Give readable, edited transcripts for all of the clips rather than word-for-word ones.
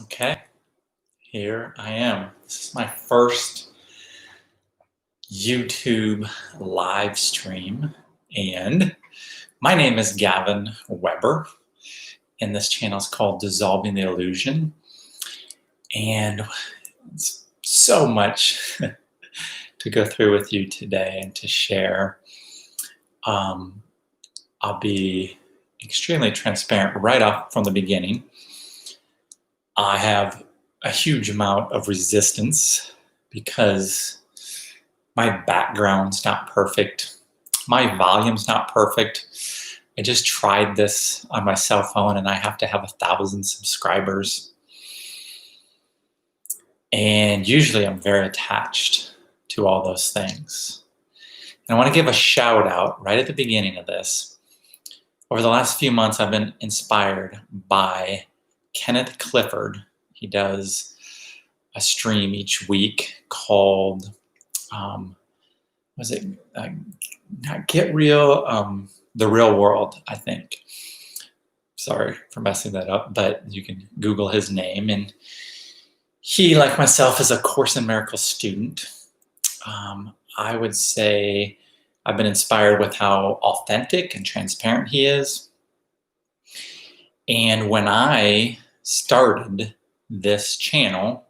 Okay, here I am. This is my first YouTube live stream, and my name is Gavin Weber, and this channel is called Dissolving the Illusion. And it's so much to go through with you today and to share. I'll be extremely transparent right off from the beginning. I have a huge amount of resistance because my background's not perfect. My volume's not perfect. I just tried this on my cell phone and I have to have 1,000 subscribers. And usually I'm very attached to all those things. And I want to give a shout out right at the beginning of this. Over the last few months, I've been inspired by Kenneth Clifford. He does a stream each week called, not Get Real, The Real World, I think. Sorry for messing that up, but you can Google his name. And he, like myself, is a Course in Miracles student. I would say I've been inspired with how authentic and transparent he is. And when I started this channel,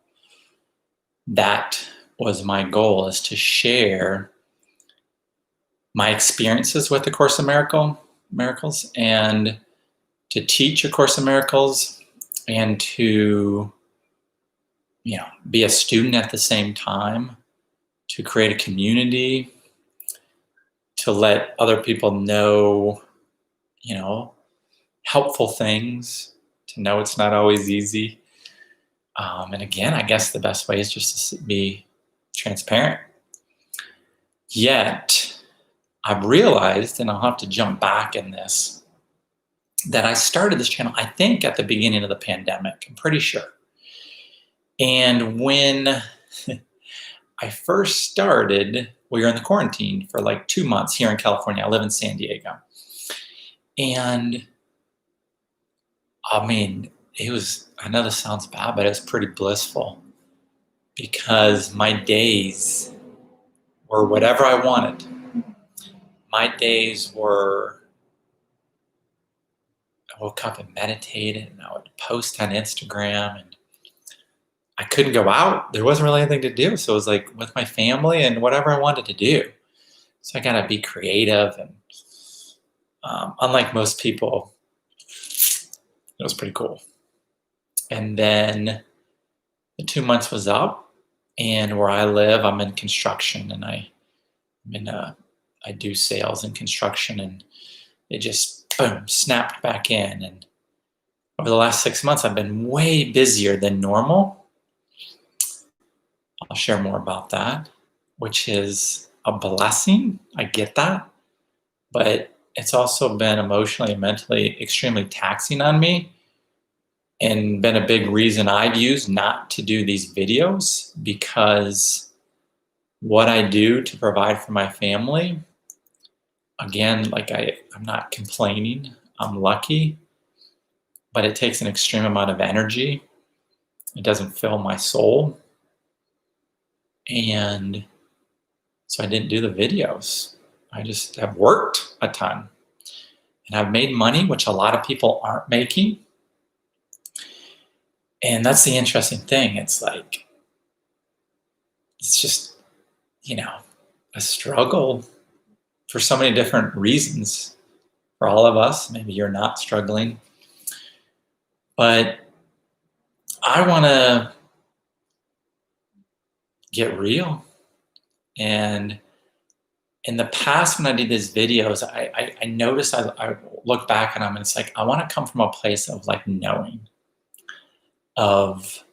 that was my goal, is to share my experiences with the Course in Miracles and to teach A Course in Miracles and to be a student at the same time, to create a community, to let other people know, helpful things, to know it's not always easy. And again, I guess the best way is just to be transparent. Yet, I've realized, and I'll have to jump back in this, that I started this channel, I think, at the beginning of the pandemic. I'm pretty sure. And when I first started, we were in the quarantine for like 2 months here in California. I live in San Diego. And I mean, I know this sounds bad, but it was pretty blissful because my days were whatever I wanted. My days were, I woke up and meditated and I would post on Instagram, and I couldn't go out. There wasn't really anything to do. So it was like with my family and whatever I wanted to do. So I got to be creative. And unlike most people, it was pretty cool. And then the 2 months was up, and where I live, I'm in construction, and I do sales in construction, and it just boom, snapped back in. And over the last 6 months, I've been way busier than normal. I'll share more about that, which is a blessing. I get that. But it's also been emotionally and mentally extremely taxing on me, and been a big reason I've used not to do these videos, because what I do to provide for my family, again, like I'm not complaining, I'm lucky, but it takes an extreme amount of energy. It doesn't fill my soul. And so I didn't do the videos. I just have worked a ton. And I've made money, which a lot of people aren't making. And that's the interesting thing. It's like, it's just, a struggle for so many different reasons for all of us. Maybe you're not struggling. But I want to get real. And in the past, when I did these videos, I noticed, I look back at them, and it's like, I want to come from a place of like knowing, of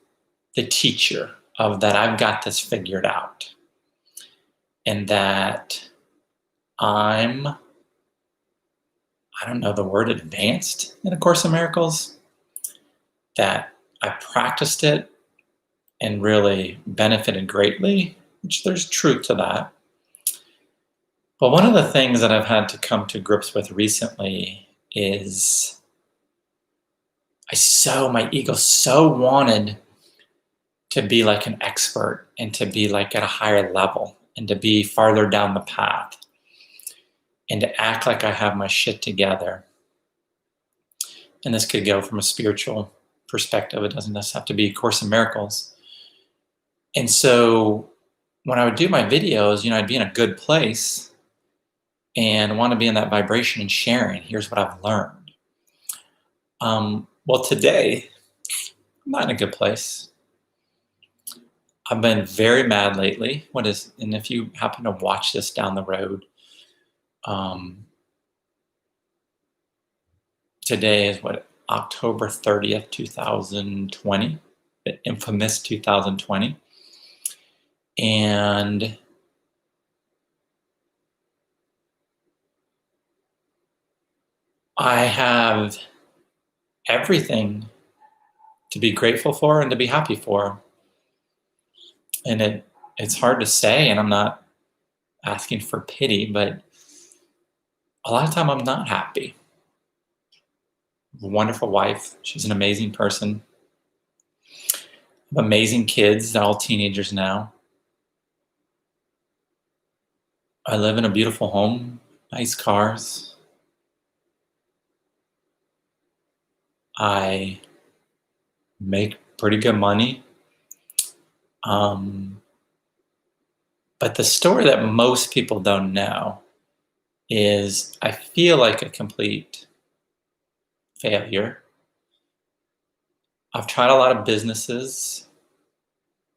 the teacher, of that I've got this figured out, and that I don't know the word, advanced in A Course in Miracles, that I practiced it and really benefited greatly, which there's truth to that. But one of the things that I've had to come to grips with recently is my ego so wanted to be like an expert and to be like at a higher level and to be farther down the path and to act like I have my shit together. And this could go from a spiritual perspective. It doesn't necessarily have to be Course in Miracles. And so when I would do my videos, I'd be in a good place and want to be in that vibration and sharing. Here's what I've learned. Well, today, I'm not in a good place. I've been very mad lately. And if you happen to watch this down the road, today is October 30th, 2020, the infamous 2020. And I have everything to be grateful for and to be happy for. And it's hard to say, and I'm not asking for pity, but a lot of time I'm not happy. I have a wonderful wife. She's an amazing person. I have amazing kids. They're all teenagers now. I live in a beautiful home, nice cars. I make pretty good money. But the story that most people don't know is I feel like a complete failure. I've tried a lot of businesses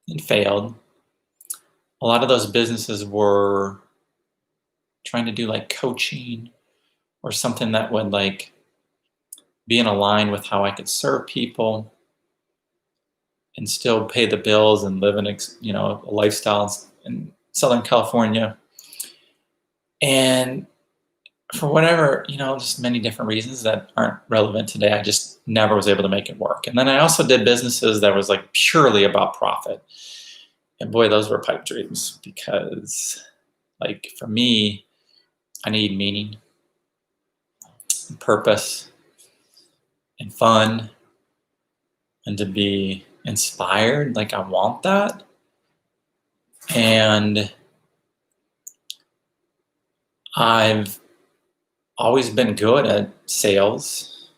and failed. A lot of those businesses were trying to do like coaching or something that would like be in line with how I could serve people and still pay the bills and live in a lifestyle in Southern California. And for whatever, just many different reasons that aren't relevant today, I just never was able to make it work. And then I also did businesses that was like purely about profit. And boy, those were pipe dreams because like for me, I need meaning and purpose and fun and to be inspired. Like I want that. And I've always been good at sales.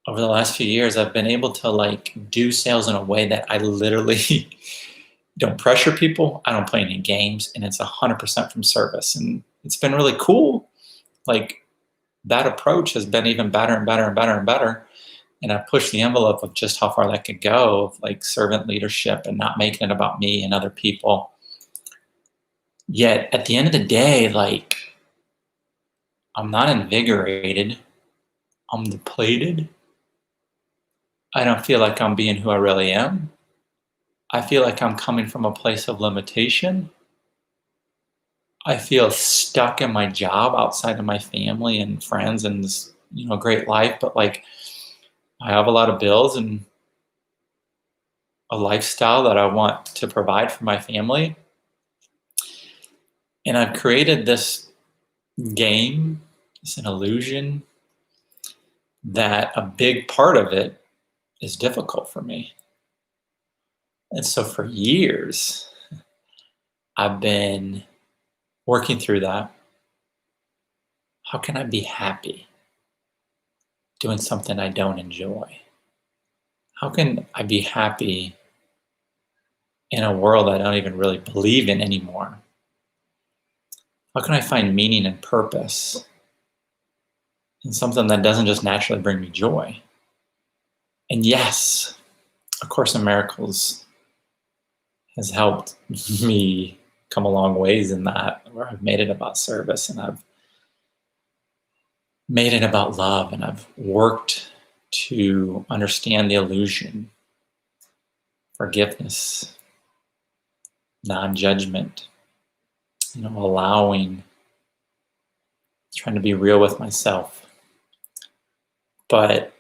Over the last few years, I've been able to like do sales in a way that I literally don't pressure people. I don't play any games, and it's 100% from service. And it's been really cool. Like that approach has been even better and better and better and better. And I pushed the envelope of just how far that could go, of like servant leadership and not making it about me and other people. Yet at the end of the day, like I'm not invigorated. I'm depleted. I don't feel like I'm being who I really am. I feel like I'm coming from a place of limitation. I feel stuck in my job outside of my family and friends and this, great life. But like, I have a lot of bills and a lifestyle that I want to provide for my family. And I've created this game, it's an illusion that a big part of it is difficult for me. And so for years, I've been working through that. How can I be happy doing something I don't enjoy? How can I be happy in a world I don't even really believe in anymore? How can I find meaning and purpose in something that doesn't just naturally bring me joy? And yes, A Course in Miracles has helped me come a long ways in that, where I've made it about service and I've made it about love and I've worked to understand the illusion, forgiveness, non-judgment, allowing, trying to be real with myself. But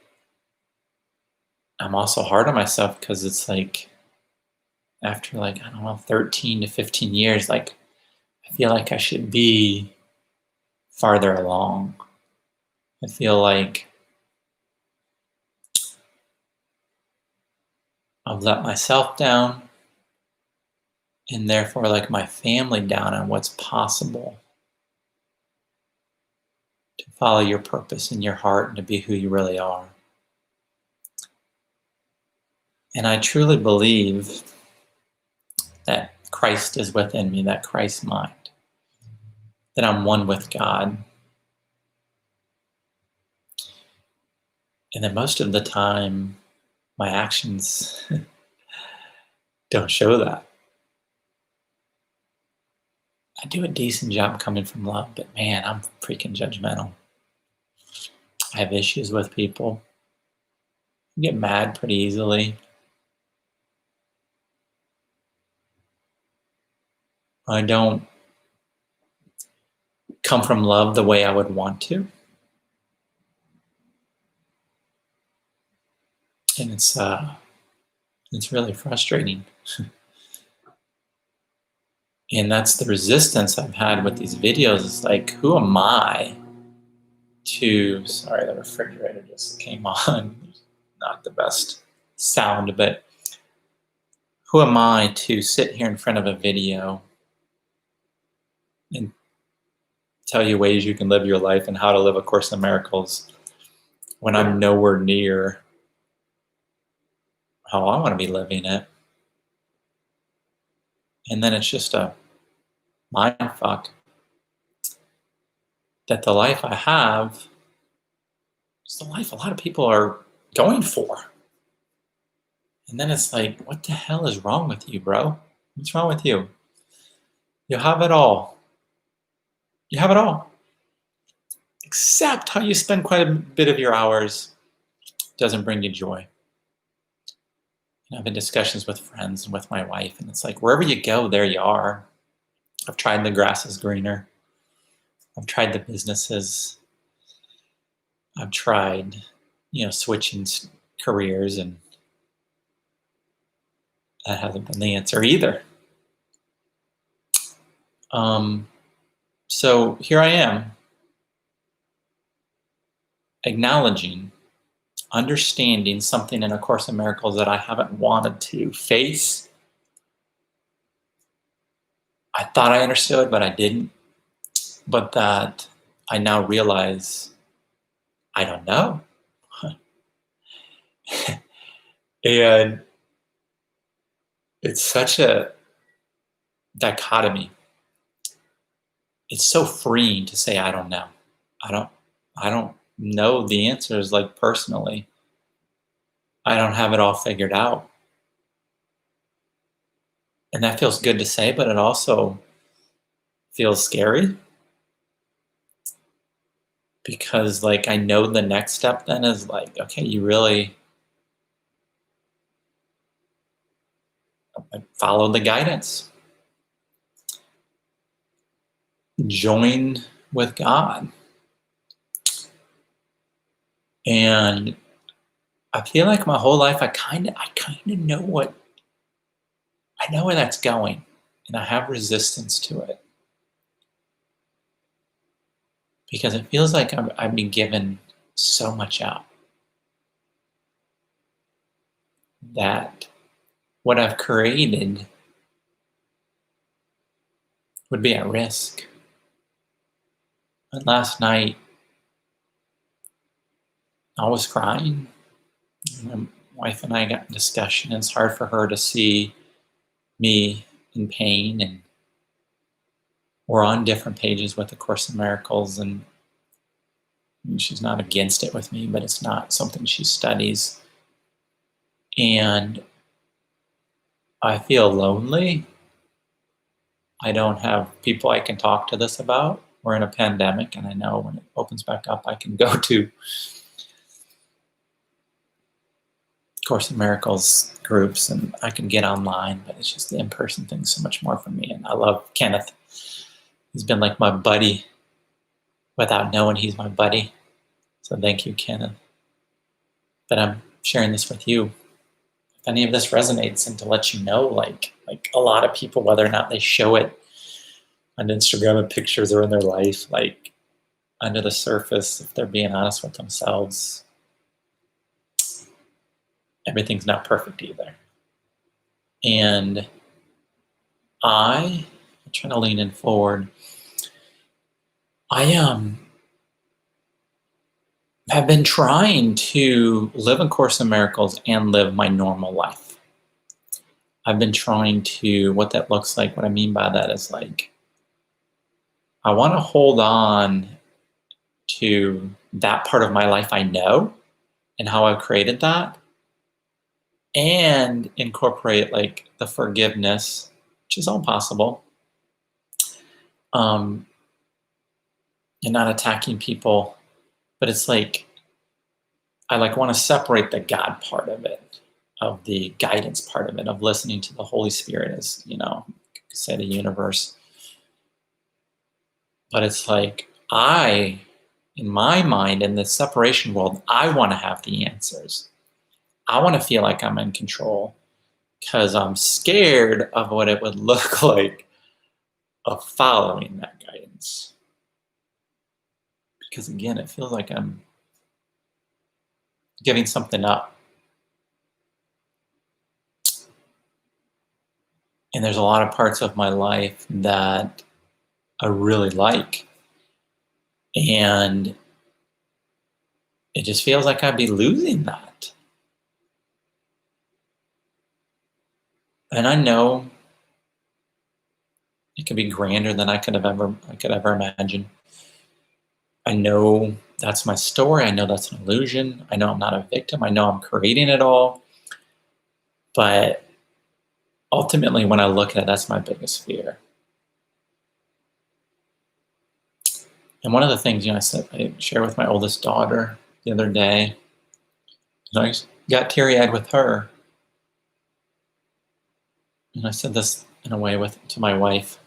I'm also hard on myself because it's like, after 13 to 15 years, I feel like I should be farther along. I feel like I've let myself down, and therefore like my family down on what's possible to follow your purpose in your heart and to be who you really are. And I truly believe that Christ is within me, that Christ mind, that I'm one with God. And that most of the time, my actions don't show that. I do a decent job coming from love, but man, I'm freaking judgmental. I have issues with people. I get mad pretty easily. I don't come from love the way I would want to. And it's really frustrating. And that's the resistance I've had with these videos. It's like, who am I to, sorry, the refrigerator just came on. Not the best sound, but who am I to sit here in front of a video and tell you ways you can live your life and how to live A Course in Miracles when I'm nowhere near how I want to be living it? And then it's just a mind fuck that the life I have is the life a lot of people are going for. And then it's like, what the hell is wrong with you, bro? What's wrong with you? You have it all. You have it all. Except how you spend quite a bit of your hours doesn't bring you joy. And I've had discussions with friends and with my wife, and it's like, wherever you go, there you are. I've tried the grass is greener. I've tried the businesses. I've tried, switching careers, and that hasn't been the answer either. So here I am, acknowledging, understanding something in A Course in Miracles that I haven't wanted to face. I thought I understood, but I didn't. But that I now realize I don't know. And it's such a dichotomy. It's so freeing to say I don't know. I don't know the answers, like, personally. I don't have it all figured out. And that feels good to say, but it also feels scary. Because, like, I know the next step then is like, okay, you really follow the guidance. Join with God. And I feel like my whole life I kind of know I know where that's going, and I have resistance to it. Because it feels like I've been given so much out that what I've created would be at risk. And last night, I was crying. My wife and I got in discussion. It's hard for her to see me in pain, and we're on different pages with A Course in Miracles, and she's not against it with me, but it's not something she studies. And I feel lonely. I don't have people I can talk to this about. We're in a pandemic, and I know when it opens back up, I can go to Course in Miracles groups, and I can get online, but it's just the in-person thing so much more for me. And I love Kenneth. He's been like my buddy without knowing he's my buddy. So thank you, Kenneth. But I'm sharing this with you. If any of this resonates, and to let you know, like a lot of people, whether or not they show it on Instagram and pictures or in their life, like under the surface, if they're being honest with themselves, everything's not perfect either. And I'm trying to lean in forward. I have been trying to live in Course in Miracles and live my normal life. I've been trying to, what that looks like, what I mean by that is like, I want to hold on to that part of my life I know and how I've created that, and incorporate like the forgiveness, which is all possible, and not attacking people. But it's like, I like want to separate the God part of it, of the guidance part of it, of listening to the Holy Spirit as, say the universe. But it's like, in my mind, in the separation world, I want to have the answers. I want to feel like I'm in control because I'm scared of what it would look like of following that guidance. Because again, it feels like I'm giving something up. And there's a lot of parts of my life that I really like. And it just feels like I'd be losing that. And I know it could be grander than I could ever imagine. I know that's my story. I know that's an illusion. I know I'm not a victim. I know I'm creating it all. But ultimately, when I look at it, that's my biggest fear. And one of the things, I shared with my oldest daughter the other day, I got teary-eyed with her. And I said this in a way to my wife.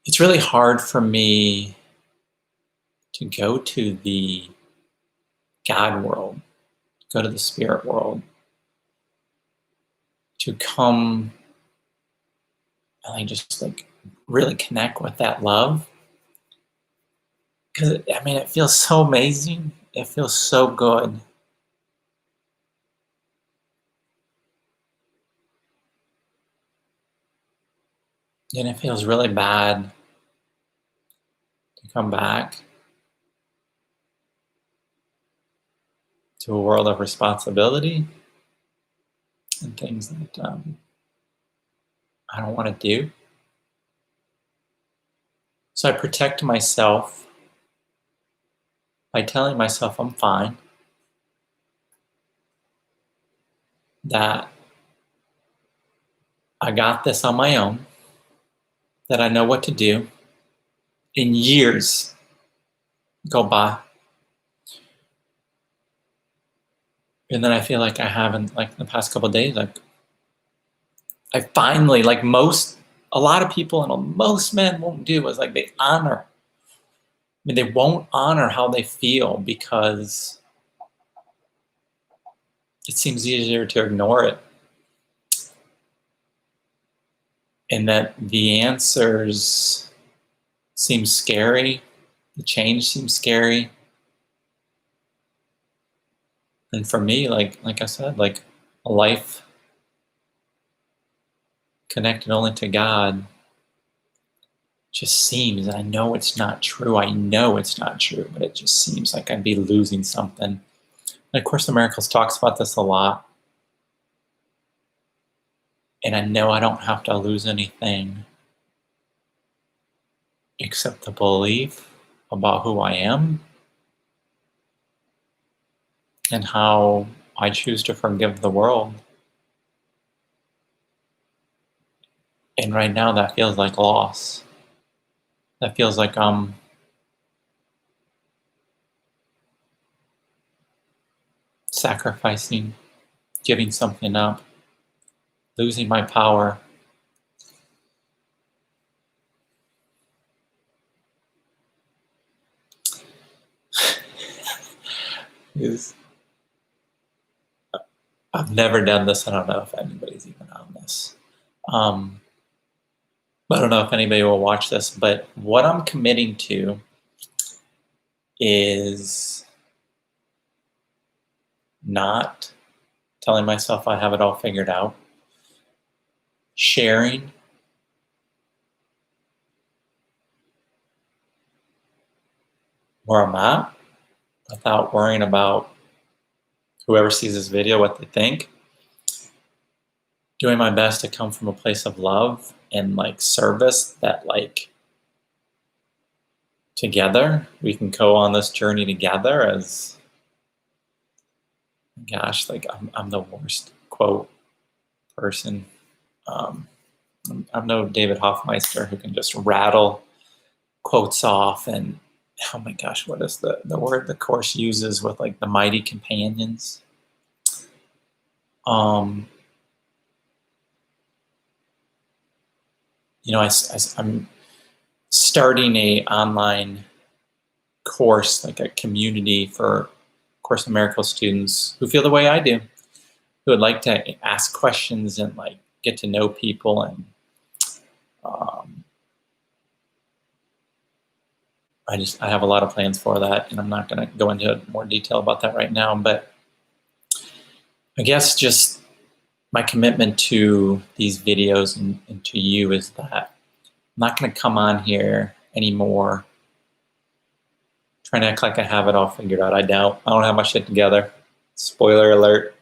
It's really hard for me to go to the God world, go to the spirit world, to come and just really connect with that love. Because it feels so amazing. It feels so good. And it feels really bad to come back to a world of responsibility and things that I don't want to do. So I protect myself by telling myself I'm fine, that I got this on my own, that I know what to do. And years go by. And then I feel like I haven't, the past couple of days, I finally, a lot of people and most men won't do is they honor. They won't honor how they feel because it seems easier to ignore it. And that the answers seem scary, the change seems scary. And for me, like I said, a life connected only to God just seems, and I know it's not true, but it just seems like I'd be losing something. And of course, the Miracles talks about this a lot. And I know I don't have to lose anything except the belief about who I am and how I choose to forgive the world. And right now that feels like loss. That feels like I'm sacrificing, giving something up, losing my power. I've never done this. I don't know if anybody's even on this. I don't know if anybody will watch this, but what I'm committing to is not telling myself I have it all figured out, sharing, where I'm at without worrying about whoever sees this video, what they think, doing my best to come from a place of love and like service that like together we can go on this journey together as, gosh, like I'm the worst quote person. I'm no David Hoffmeister who can just rattle quotes off and, oh my gosh, what is the word the Course uses with like the mighty companions? I'm starting a online course, like a community for Course in Miracles students who feel the way I do, who would like to ask questions and like get to know people. And I have a lot of plans for that, and I'm not going to go into more detail about that right now, but I guess just my commitment to these videos and to you is that I'm not going to come on here anymore trying to act like I have it all figured out. I don't have my shit together. Spoiler alert.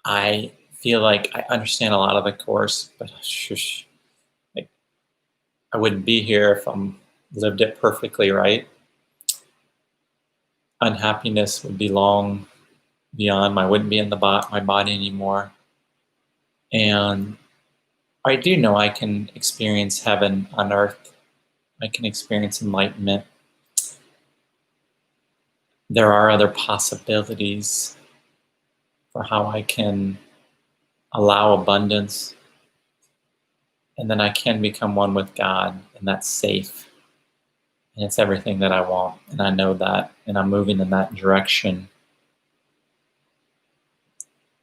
I feel like I understand a lot of the Course, but shush, like I wouldn't be here if I lived it perfectly right. Unhappiness would be long beyond. I wouldn't be in my body anymore. And I do know I can experience heaven on earth. I can experience enlightenment. There are other possibilities for how I can allow abundance, and then I can become one with God, and that's safe. And it's everything that I want, and I know that, and I'm moving in that direction.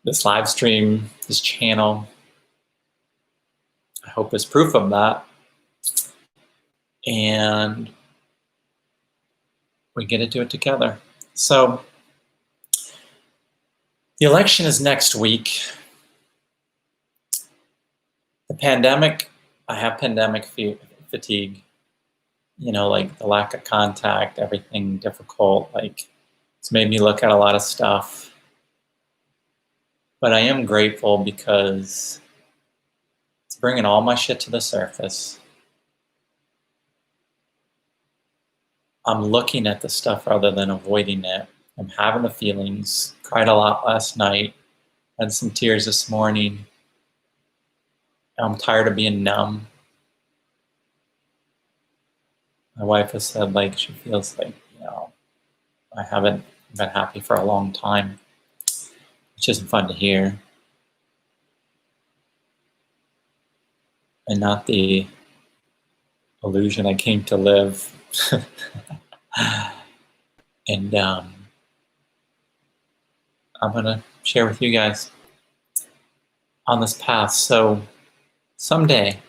This live stream, this channel, I hope is proof of that. And we get to do it together. So the election is next week. The pandemic, I have pandemic fatigue. You know, like the lack of contact, everything difficult. Like it's made me look at a lot of stuff. But I am grateful because it's bringing all my shit to the surface. I'm looking at the stuff rather than avoiding it. I'm having the feelings. Cried a lot last night. Had some tears this morning. I'm tired of being numb. My wife has said like she feels like, you know, I haven't been happy for a long time, which isn't fun to hear. And not the illusion I came to live. And I'm gonna share with you guys on this path. So someday,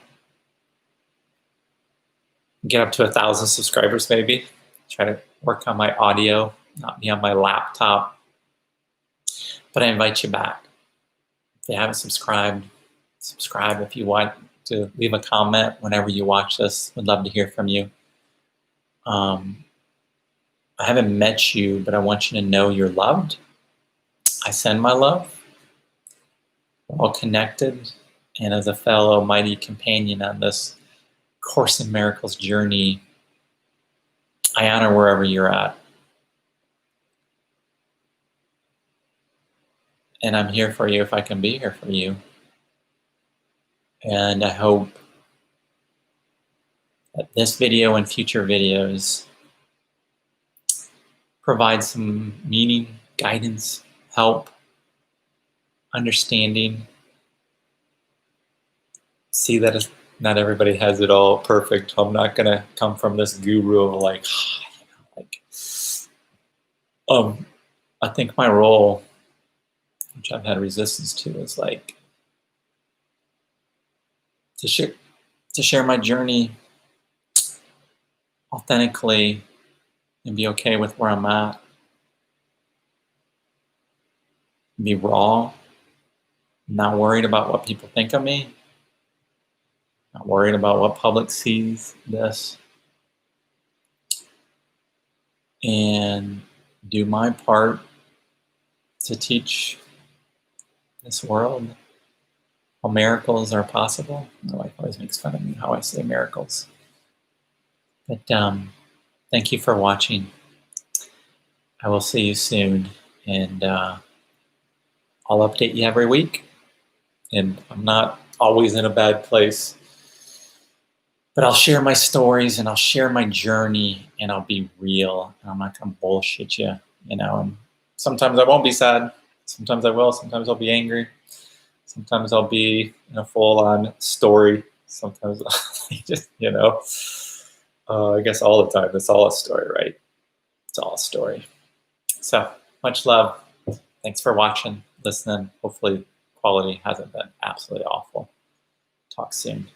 get up to 1,000 subscribers maybe. Try to work on my audio, not be on my laptop. But I invite you back. If you haven't subscribed, subscribe. If you want to leave a comment whenever you watch this, would love to hear from you. I haven't met you, but I want you to know you're loved. I send my love. We're all connected. And as a fellow mighty companion on this Course in Miracles journey, I honor wherever you're at. And I'm here for you if I can be here for you. And I hope that this video and future videos provide some meaning, guidance, help, understanding. See that not everybody has it all perfect. I'm not gonna come from this guru of like, I think my role, which I've had resistance to, is like to share my journey authentically and be okay with where I'm at. be raw, not worried about what people think of me, not worried about what public sees this, and do my part to teach this world how miracles are possible. My wife always makes fun of me how I say miracles. But thank you for watching. I will see you soon, and I'll update you every week. And I'm not always in a bad place, but I'll share my stories and I'll share my journey and I'll be real. And I'm not gonna bullshit you, and sometimes I won't be sad. Sometimes I will. Sometimes I'll be angry. Sometimes I'll be in a full-on story. Sometimes I'll just, I guess all the time. It's all a story, right? It's all a story. So much love. Thanks for watching, listening. Hopefully quality hasn't been absolutely awful. Talk soon.